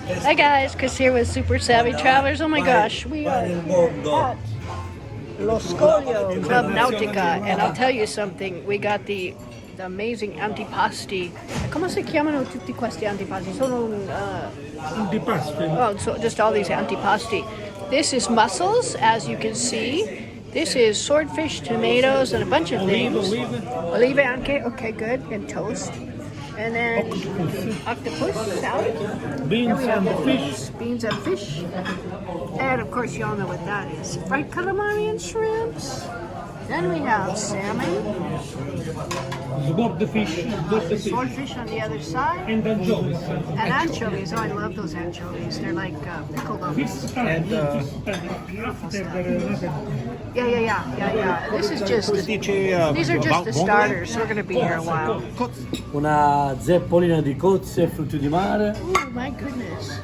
Hi guys, Chris here with Super Savvy Travelers. Oh my gosh, we are here at Scoglio Club Nautica, and I'll tell you something. We got the amazing antipasti. Come si chiamano tutti questi antipasti? Sono Antipasti. oh, so just all these antipasti. This is mussels, as you can see. This is swordfish, tomatoes, and a bunch of things. Olive anche, okay, good, and toast. And then octopus salad. Beans and fish. Beans and fish. And of course, you all know what that is. Fried calamari and shrimps. Then we have salmon. Smoke the fish. Swordfish on the other side. And anchovies. And anchovies. Oh, I love those anchovies. They're like pickled onions. And Yeah. This is just, these are just the starters, so we're going to be here a while. Una zeppolina di cozze e frutti di mare. Oh my goodness.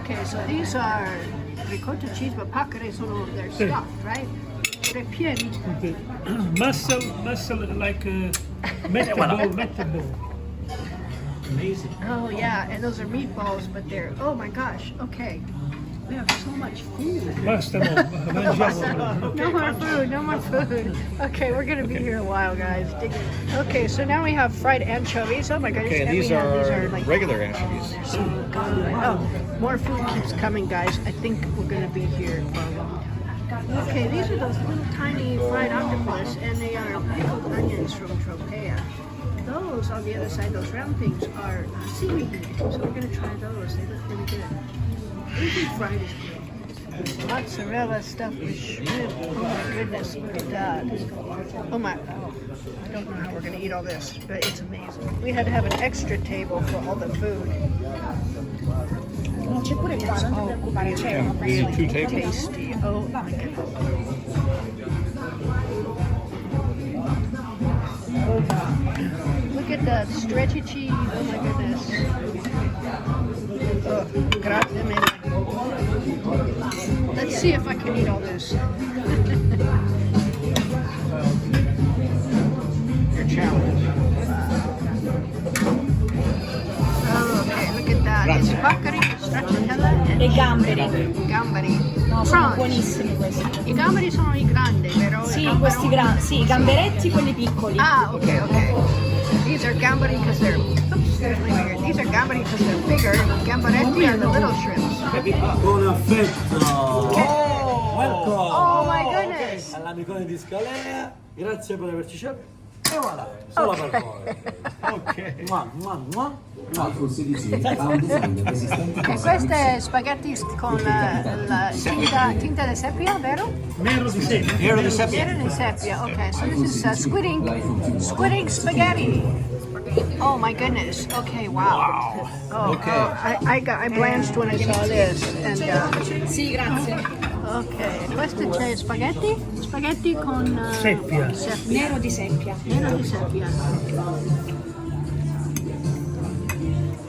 Okay, so these are ricotta cheese, but pacare sono, they're stuffed, right? They're pieni. Mussel like meatball. Amazing. Oh yeah, and those are meatballs, but they're, oh my gosh, okay. We have so much food. Basta, mangiamo. No more food. Okay, we're gonna be here a while, guys. Okay, so now we have fried anchovies. Oh my goodness. Okay, and these are like regular anchovies. They're so good. Oh, more food keeps coming, guys. I think we're gonna be here for a long time. Okay, these are those little tiny fried octopus, and they are pickled onions from Tropea. Those on the other side, those round things, are seaweed. So we're gonna try those. They look really good. Anything fried is great. Mozzarella stuffed with shrimp. Oh my goodness, look at that. Oh, I don't know how we're going to eat all this, but it's amazing. We had to have an extra table for all the food. Non c'è pure qua, non ti preoccupare, c'è una Two tables. Tasty. Oh my goodness. Look at that stretchy cheese. Oh my goodness. Oh, grazie mille. Let's see if I can eat all this. Your challenge. Oh, okay, look at that. It's pacari, stracciatella, Le gamberi. gamberi. No, sono Prawns. buonissimi questi. I gamberi sono i grandi, vero? Sì, questi grandi, sì, i gamberetti quelli piccoli. Ah, okay. These are gamberi because they're, oops, there's my finger. These are gamberi because they're bigger. Gamberetti are the little shrimps. Buon affetto! Welcome! Oh my goodness! All'amicone di Scalea, grazie per averci scelto. E voilà, solo per voi. Ok. Mua. E queste spaghetti con la tinta di seppia, vero? Nero di seme. Nero di seppia. Nero di seppia. Okay, so this is squid ink spaghetti. Oh my goodness. Okay, wow. Oh, Okay. I blanched when I saw this. And Sì, grazie. ok, questo c'è spaghetti con Seppia. Nero di seppia. Nero di seppia.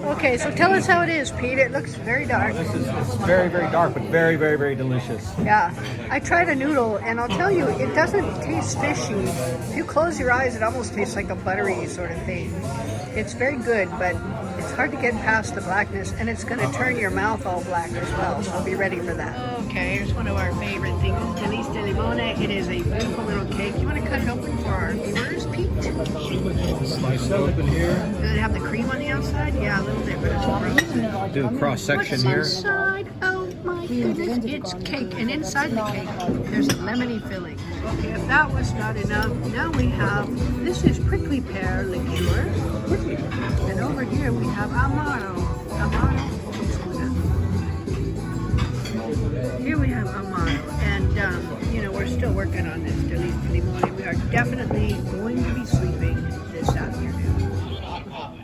Okay, so tell us how it is, Pete. It looks very dark. It's very, very dark, but very, very, very delicious. Yeah, I tried a noodle, and I'll tell you, it doesn't taste fishy. If you close your eyes, it almost tastes like a buttery sort of thing. It's very good, but it's hard to get past the blackness, and it's going to turn your mouth all black as well, so be ready for that. Okay, here's one of our favorite things, Feliz de Limone. It is a beautiful little cake. You want to cut it open for our viewers, Pete? Slice it open here. Does it have the cream on the outside? Yeah, a little bit, but it's frozen. Do a cross section What's here. inside? Oh my goodness, it's cake, and inside the cake, there's a lemony filling. Okay, if that was not enough, now we have, this is prickly pear liqueur, and over here we have amaro. Here we have amaro, and we're still working on this Feliz de Limone. We are definitely going to be sleeping this afternoon.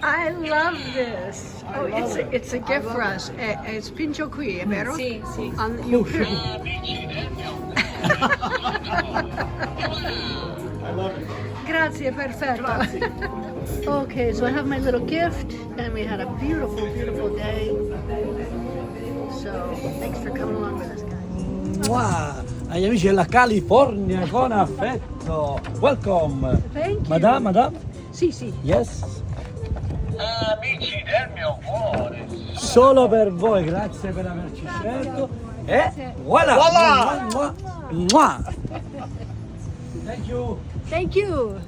I love this. Oh, it's a gift for us. It's pincho qui, è vero? Sì. Grazie, perfetto. Okay, so I have my little gift, and we had a beautiful, beautiful day. So, thanks for coming along with us, guys. Wow, agli amici della California con affetto. Welcome. Thank you. Madame? Sì. Yes. Amici del mio cuore. solo per voi, grazie per averci scelto. E voilà! Voilà! Mua, mua, mua. Thank you! Thank you.